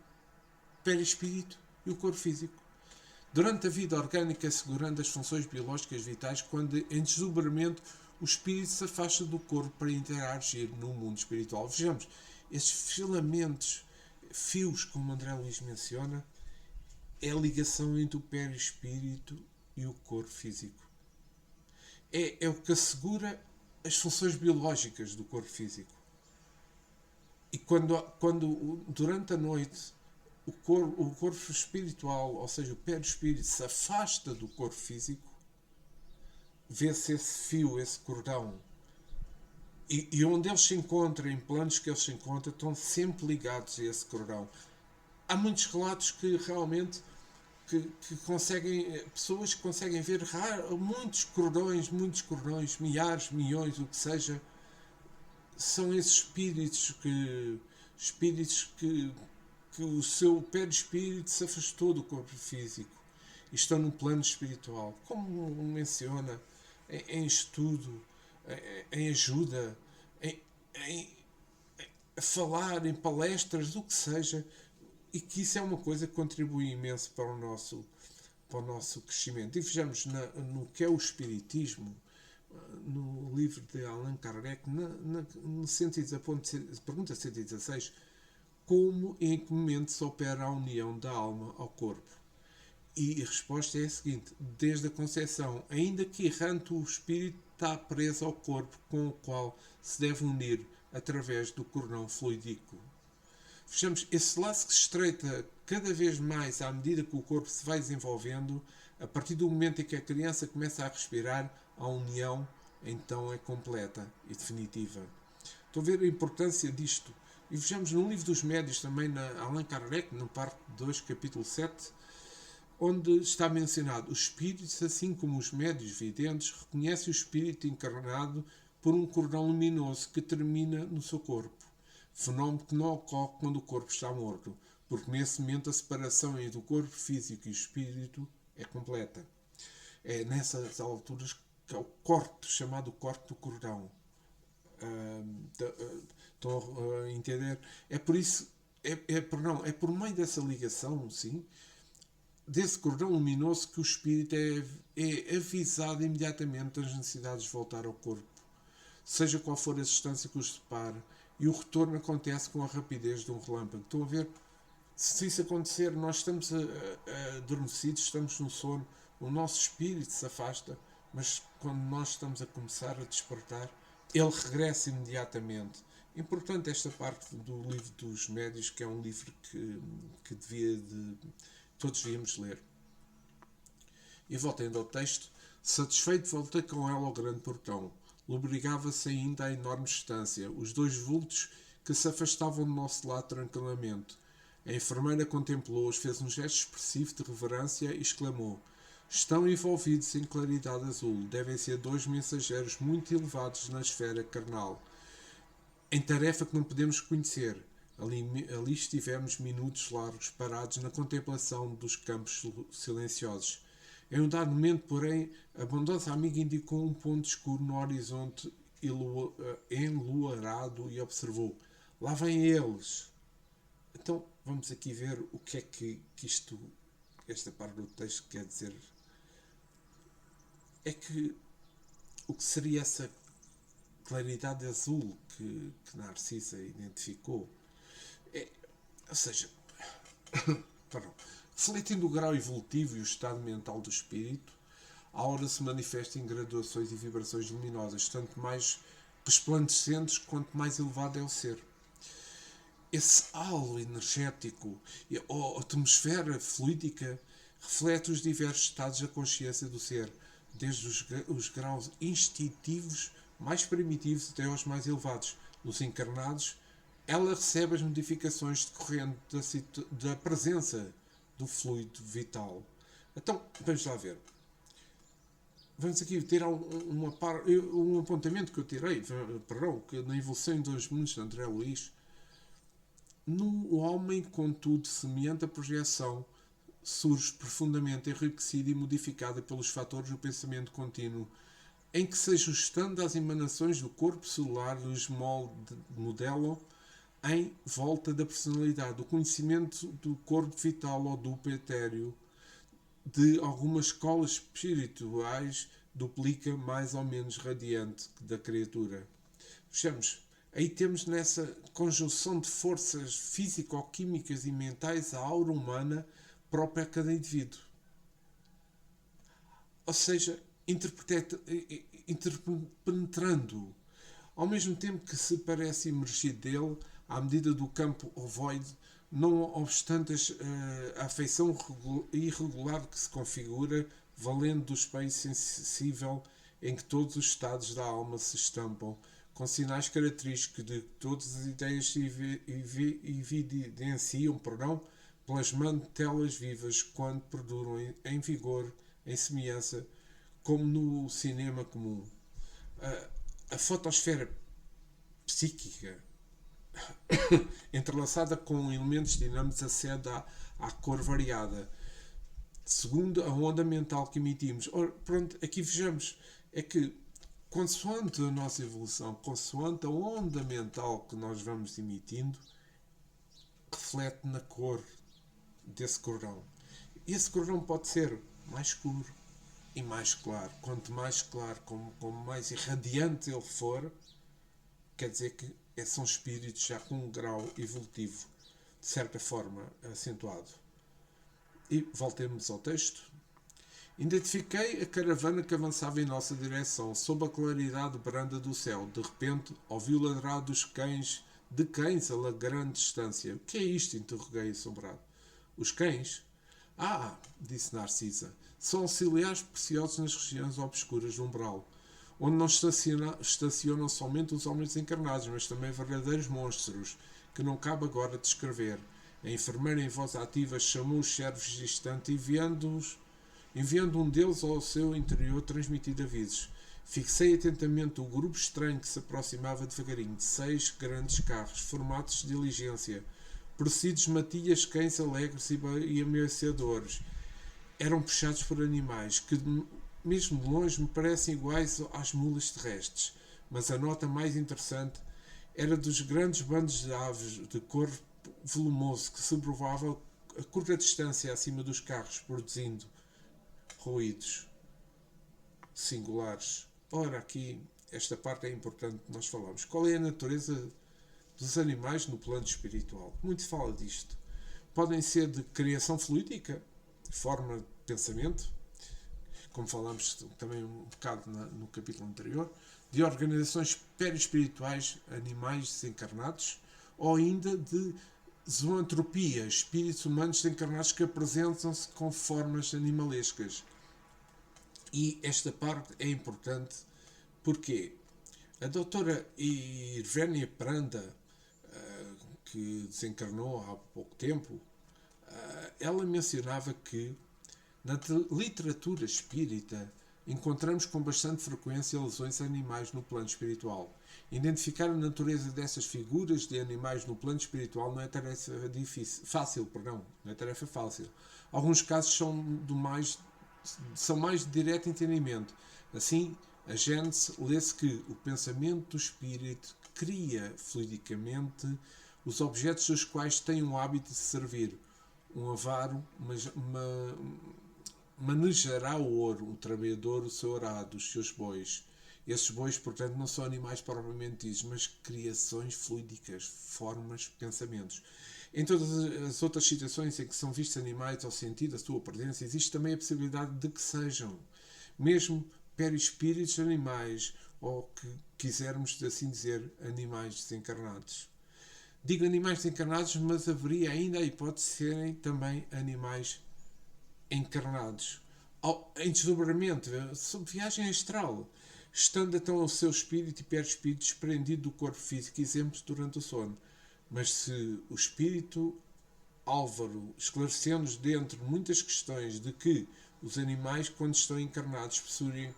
perispírito e o corpo físico. Durante a vida orgânica, assegurando as funções biológicas vitais, quando em desdobramento o espírito se afasta do corpo para interagir no mundo espiritual. Vejamos, esses filamentos, fios, como André Luís menciona, é a ligação entre o perispírito e o corpo físico. É o que assegura as funções biológicas do corpo físico. E quando durante a noite o corpo espiritual, ou seja, o perispírito, se afasta do corpo físico, vê-se esse fio, esse cordão. E onde eles se encontram, em planos que eles se encontram, estão sempre ligados a esse cordão. Há muitos relatos que realmente que conseguem, pessoas que conseguem ver muitos cordões, milhares, milhões, o que seja, são esses espíritos que o seu perispírito se afastou do corpo físico e estão no plano espiritual, como menciona, em estudo, em ajuda, em falar, em palestras, o que seja, e que isso é uma coisa que contribui imenso para o nosso crescimento. E vejamos no que é o Espiritismo, no livro de Allan Kardec, no pergunta 116, como e em que momento se opera a união da alma ao corpo. E a resposta é a seguinte: desde a concepção, ainda que errante, o espírito está preso ao corpo com o qual se deve unir através do cordão fluídico. Vejamos, esse laço que se estreita cada vez mais à medida que o corpo se vai desenvolvendo, a partir do momento em que a criança começa a respirar, a união então é completa e definitiva. Estou a ver a importância disto. E vejamos no livro dos médios, também na Allan Kardec, no parte 2, capítulo 7, onde está mencionado: os espíritos, assim como os médios videntes, reconhecem o espírito encarnado por um cordão luminoso que termina no seu corpo. Fenómeno que não ocorre quando o corpo está morto, porque nesse momento a separação entre o corpo físico e o espírito é completa. É nessas alturas que é o corte, chamado corte do cordão. Estão a entender? É por isso, é por meio dessa ligação, sim, desse cordão luminoso, que o espírito é avisado imediatamente das necessidades de voltar ao corpo. Seja qual for a distância que os separe, e o retorno acontece com a rapidez de um relâmpago. Estão a ver? Se isso acontecer, nós estamos adormecidos, estamos no sono, o nosso espírito se afasta, mas quando nós estamos a começar a despertar, ele regressa imediatamente. Importante esta parte do livro dos médios, que é um livro que todos devíamos ler. E voltando ao texto, satisfeito voltei com ela ao grande portão. Lobrigava-se ainda a enorme distância, os dois vultos que se afastavam do nosso lado tranquilamente. A enfermeira contemplou-os, fez um gesto expressivo de reverência e exclamou: estão envolvidos em claridade azul. Devem ser dois mensageiros muito elevados na esfera carnal, em tarefa que não podemos conhecer. Ali estivemos minutos largos, parados na contemplação dos campos silenciosos. Em um dado momento, porém, a bondosa amiga indicou um ponto escuro no horizonte enluarado e observou: lá vêm eles. Então, vamos aqui ver o que é que esta parte do texto quer dizer. É que o que seria essa claridade azul que Narcisa identificou? Ou seja, perdão, refletindo o grau evolutivo e o estado mental do espírito, a aura se manifesta em graduações e vibrações luminosas, tanto mais resplandecentes quanto mais elevado é o ser. Esse halo energético, ou atmosfera fluídica, reflete os diversos estados da consciência do ser, desde os graus instintivos mais primitivos até aos mais elevados. Nos encarnados, ela recebe as modificações decorrentes da presença do fluido vital. Então, vamos lá ver. Vamos aqui ter um apontamento que eu tirei, que na evolução em 2 mundos de André Luiz. No homem, contudo, semelhante à projeção, surge profundamente enriquecida e modificada pelos fatores do pensamento contínuo, em que se ajustando às emanações do corpo celular os modelam em volta da personalidade. O conhecimento do corpo vital ou duplo etéreo de algumas escolas espirituais duplica mais ou menos radiante da criatura. Vejamos, aí temos nessa conjunção de forças físico-químicas e mentais a aura humana própria a cada indivíduo. Ou seja, interpenetrando-o. Ao mesmo tempo que se parece emergir dele, à medida do campo ovoide, não obstante a afeição irregular que se configura, valendo do espaço sensível em que todos os estados da alma se estampam, com sinais característicos de que todas as ideias se evidenciam, plasmando telas vivas quando perduram em vigor, em semelhança, como no cinema comum. A fotosfera psíquica, entrelaçada com elementos dinâmicos, acede à cor variada, segundo a onda mental que emitimos. Ora, pronto, aqui vejamos, é que consoante a nossa evolução, consoante a onda mental que nós vamos emitindo, reflete na cor desse cordão. Esse cordão pode ser mais escuro e mais claro. Quanto mais claro, como mais irradiante ele for, quer dizer que são espíritos já com um grau evolutivo, de certa forma, acentuado. E voltemos ao texto. Identifiquei a caravana que avançava em nossa direção, sob a claridade branda do céu. De repente, ouvi o ladrar dos cães, de cães a grande distância. O que é isto? Interroguei assombrado. Os cães? Ah, disse Narcisa, são auxiliares preciosos nas regiões obscuras do umbral, onde não estacionam somente os homens encarnados, mas também verdadeiros monstros, que não cabe agora descrever. A enfermeira em voz ativa chamou os servos distantes, enviando um deles ao seu interior transmitir avisos. Fixei atentamente o grupo estranho que se aproximava devagarinho, de 6 grandes carros, formatos de diligência, precedidos matilhas, cães alegres e ameaçadores. Eram puxados por animais que, mesmo de longe, me parecem iguais às mulas terrestres. Mas a nota mais interessante era dos grandes bandos de aves de cor volumoso que sobrevoavam a curta distância acima dos carros, produzindo ruídos singulares. Ora, aqui, esta parte é importante que nós falamos. Qual é a natureza dos animais no plano espiritual. Muito se fala disto. Podem ser de criação fluídica, forma de pensamento, como falámos também um bocado no capítulo anterior, de organizações perispirituais, animais desencarnados, ou ainda de zoantropia, espíritos humanos desencarnados que apresentam-se com formas animalescas. E esta parte é importante porque a doutora Irvénia Pranda, que desencarnou há pouco tempo, ela mencionava que na literatura espírita encontramos com bastante frequência lesões a animais no plano espiritual. Identificar a natureza dessas figuras de animais no plano espiritual não é tarefa fácil. Não é tarefa fácil. Alguns casos são mais de direto entendimento. Assim, a Gênese lê-se que o pensamento do espírito cria fluidicamente os objetos dos quais tem o hábito de servir. Um avaro manejará o ouro, o trabalhador o seu arado, os seus bois. Esses bois, portanto, não são animais propriamente ditos, mas criações fluídicas, formas, pensamentos. Em todas as outras situações em que são vistos animais ao sentir da sua presença, existe também a possibilidade de que sejam, mesmo perispíritos animais, ou que quisermos assim dizer, animais desencarnados. Digo animais desencarnados, mas haveria ainda a hipótese de serem também animais encarnados. Em desdobramento, sob viagem astral, estando então o seu espírito e perispírito desprendido do corpo físico, exemplo durante o sono. Mas se o espírito Álvaro esclareceu-nos dentro de muitas questões de que os animais, quando estão encarnados, possuem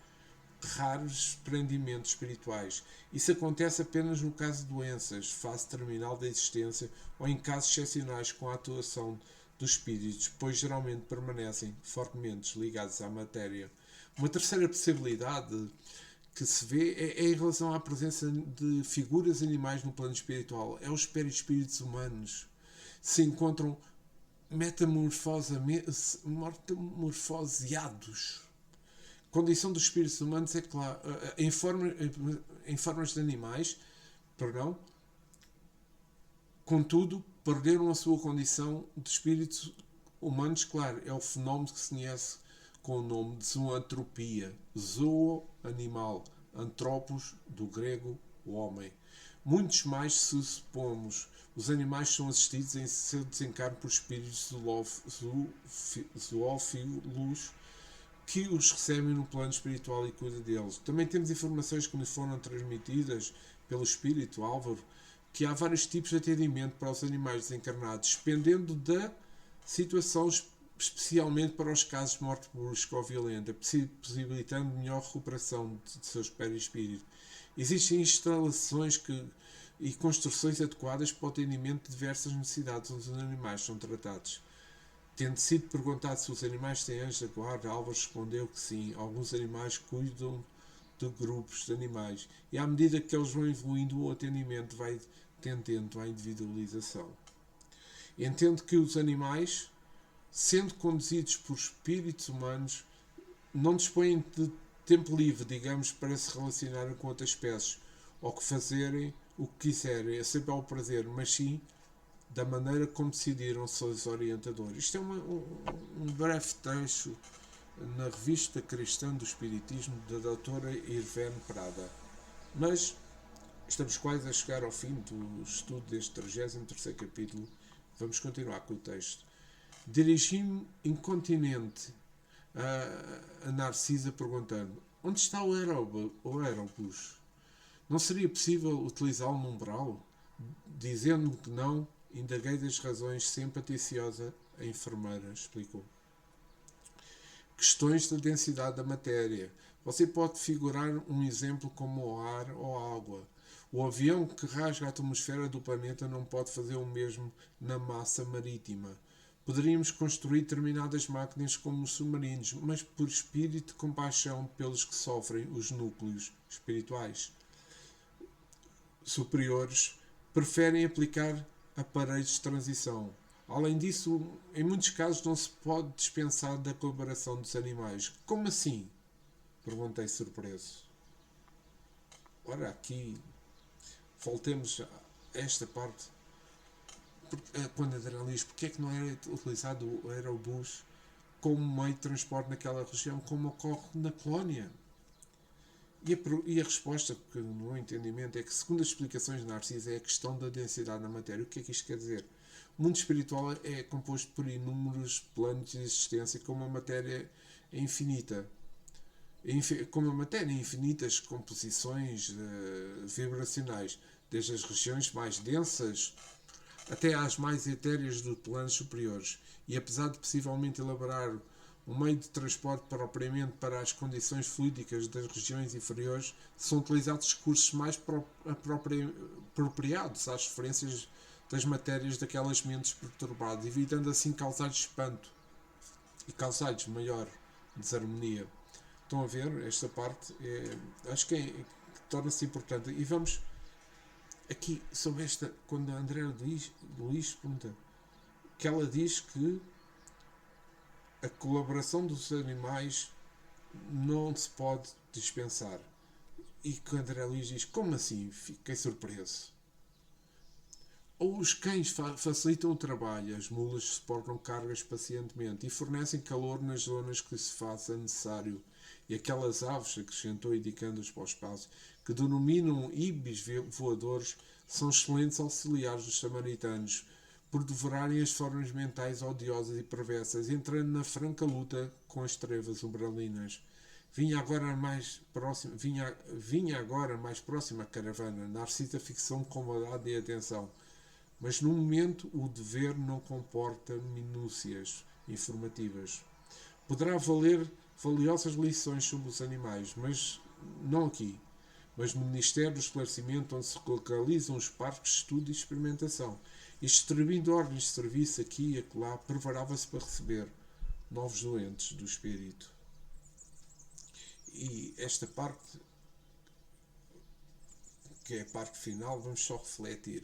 raros desprendimentos espirituais. Isso acontece apenas no caso de doenças, fase terminal da existência, ou em casos excepcionais com a atuação dos espíritos, pois geralmente permanecem fortemente ligados à matéria. Uma terceira possibilidade que se vê é em relação à presença de figuras animais no plano espiritual. É os perispíritos humanos. Se encontram metamorfoseados. Condição dos espíritos humanos é claro, em formas de animais, contudo, perderam a sua condição de espíritos humanos, claro, é o fenómeno que se conhece com o nome de zoantropia. Zoo, animal, antropos, do grego, o homem. Muitos mais se supomos. Os animais são assistidos em seu desencarno por espíritos zoófilos que os recebem no plano espiritual e cuida deles. Também temos informações que nos foram transmitidas pelo espírito Álvaro, que há vários tipos de atendimento para os animais desencarnados, dependendo da situação, especialmente para os casos de morte brusca ou violenta, possibilitando melhor recuperação de seus perispíritos. Existem instalações e construções adequadas para o atendimento de diversas necessidades onde os animais são tratados. Tendo sido perguntado se os animais têm anjos da guarda, Álvaro respondeu que sim. Alguns animais cuidam de grupos de animais e à medida que eles vão evoluindo o atendimento vai tendendo à individualização. Entendo que os animais, sendo conduzidos por espíritos humanos, não dispõem de tempo livre, digamos, para se relacionarem com outras espécies ou que fazerem o que quiserem, é sempre ao prazer, mas sim da maneira como decidiram seus orientadores. Isto é um breve trecho na Revista Cristã do Espiritismo da doutora Irvénia Pranda. Mas estamos quase a chegar ao fim do estudo deste 33º capítulo. Vamos continuar com o texto. Dirigi-me incontinente a Narcisa perguntando: onde está o aeróbus? Não seria possível utilizá-lo num umbral? Dizendo-me que não, indaguei das razões, sempre atenciosa, a enfermeira explicou. Questões da densidade da matéria. Você pode figurar um exemplo como o ar ou a água. O avião que rasga a atmosfera do planeta não pode fazer o mesmo na massa marítima. Poderíamos construir determinadas máquinas como os submarinos, mas por espírito de compaixão pelos que sofrem os núcleos espirituais superiores, preferem aplicar aparelhos de transição. Além disso, em muitos casos não se pode dispensar da colaboração dos animais. Como assim? Perguntei surpreso. Ora, aqui voltemos esta parte, quando André diz porque é que não era utilizado o aerobus como meio de transporte naquela região, como ocorre na colónia. E a resposta, que no meu entendimento, é que, segundo as explicações de Narciso, é a questão da densidade na matéria. O que é que isto quer dizer? O mundo espiritual é composto por inúmeros planos de existência, como a matéria é infinita. Como a matéria, infinitas composições vibracionais, desde as regiões mais densas até às mais etéreas dos planos superiores. E apesar de possivelmente elaborar um meio de transporte propriamente para as condições fluídicas das regiões inferiores, são utilizados recursos mais apropriados às referências das matérias daquelas mentes perturbadas, evitando assim causar espanto e causar-lhes maior desarmonia. Estão a ver? Esta parte acho que torna-se importante. E vamos aqui sobre esta, quando a André Luís pergunta, que ela diz que a colaboração dos animais não se pode dispensar. E que o André Luís diz, como assim? Fiquei surpreso. Ou os cães facilitam o trabalho, as mulas suportam cargas pacientemente e fornecem calor nas zonas que se faça necessário. E aquelas aves, acrescentou indicando-as para o espaço, que denominam ibis voadores, são excelentes auxiliares dos samaritanos, por devorarem as formas mentais odiosas e perversas, entrando na franca luta com as trevas umbralinas. Vinha agora mais próxima a caravana. Narcisa fixou-me com bondade e atenção. Mas no momento o dever não comporta minúcias informativas. Poderá valer valiosas lições sobre os animais, mas não aqui. Mas no Ministério do Esclarecimento, onde se localizam os parques de estudo e experimentação, e distribuindo ordens de serviço aqui e acolá, preparava-se para receber novos doentes do espírito. E esta parte, que é a parte final, vamos só refletir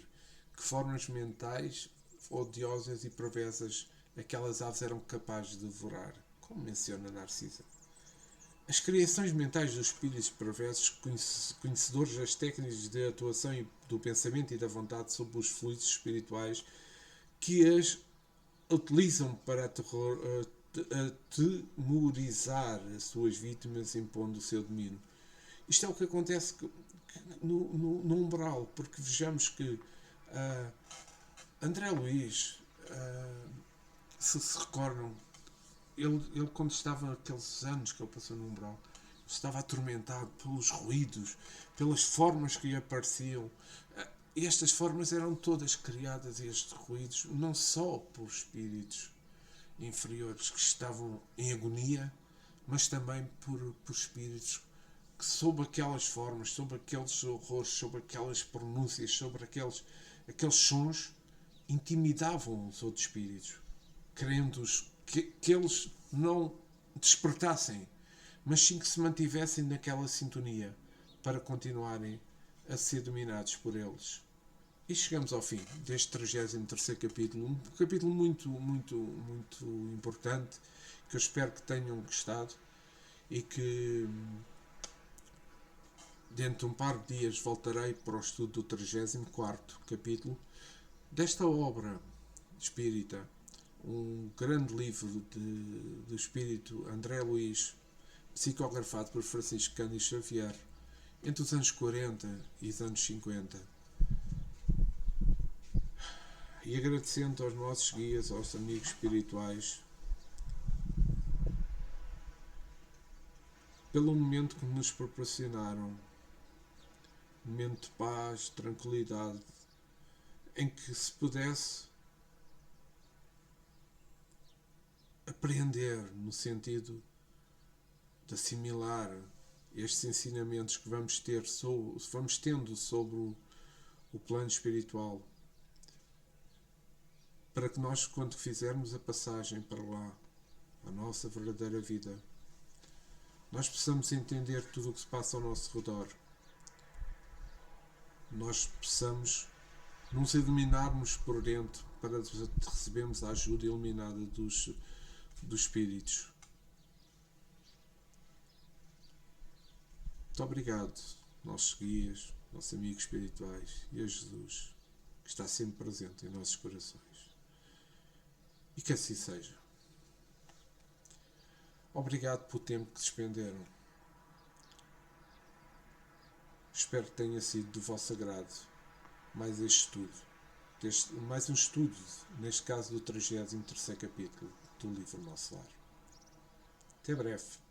que formas mentais odiosas e perversas aquelas aves eram capazes de devorar, como menciona Narcisa. As criações mentais dos espíritos perversos, conhecedores das técnicas de atuação do pensamento e da vontade sobre os fluidos espirituais, que as utilizam para atemorizar as suas vítimas, impondo o seu domínio. Isto é o que acontece no umbral, porque vejamos que André Luís, se recordam, ele quando estava naqueles anos que ele passou no umbral, estava atormentado pelos ruídos, pelas formas que lhe apareciam. E estas formas eram todas criadas, estes ruídos, não só por espíritos inferiores que estavam em agonia, mas também por espíritos que, sob aquelas formas, sob aqueles horrores, sob aquelas pronúncias, sobre aqueles sons, intimidavam os outros espíritos, querendo-os que eles não despertassem, mas sim que se mantivessem naquela sintonia para continuarem a ser dominados por eles. E chegamos ao fim deste 33º capítulo, um capítulo muito, muito, muito importante, que eu espero que tenham gostado e que dentro de um par de dias voltarei para o estudo do 34º capítulo desta obra espírita, um grande livro do espírito André Luís, psicografado por Francisco Cândido Xavier, entre os anos 40 e os anos 50. E agradecendo aos nossos guias, aos amigos espirituais, pelo momento que nos proporcionaram, momento de paz, tranquilidade, em que se pudesse aprender no sentido de assimilar estes ensinamentos que vamos tendo sobre o plano espiritual, para que nós, quando fizermos a passagem para lá, a nossa verdadeira vida, nós possamos entender tudo o que se passa ao nosso redor, nós possamos nos iluminarmos por dentro para recebermos a ajuda iluminada dos espíritos. Muito obrigado, nossos guias, nossos amigos espirituais, e a Jesus. que está sempre presente em nossos corações. E que assim seja. Obrigado pelo tempo que despenderam. Espero que tenha sido do vosso agrado mais este estudo. Mais um estudo, neste caso do 33º capítulo do livro Nosso Lar. Até breve.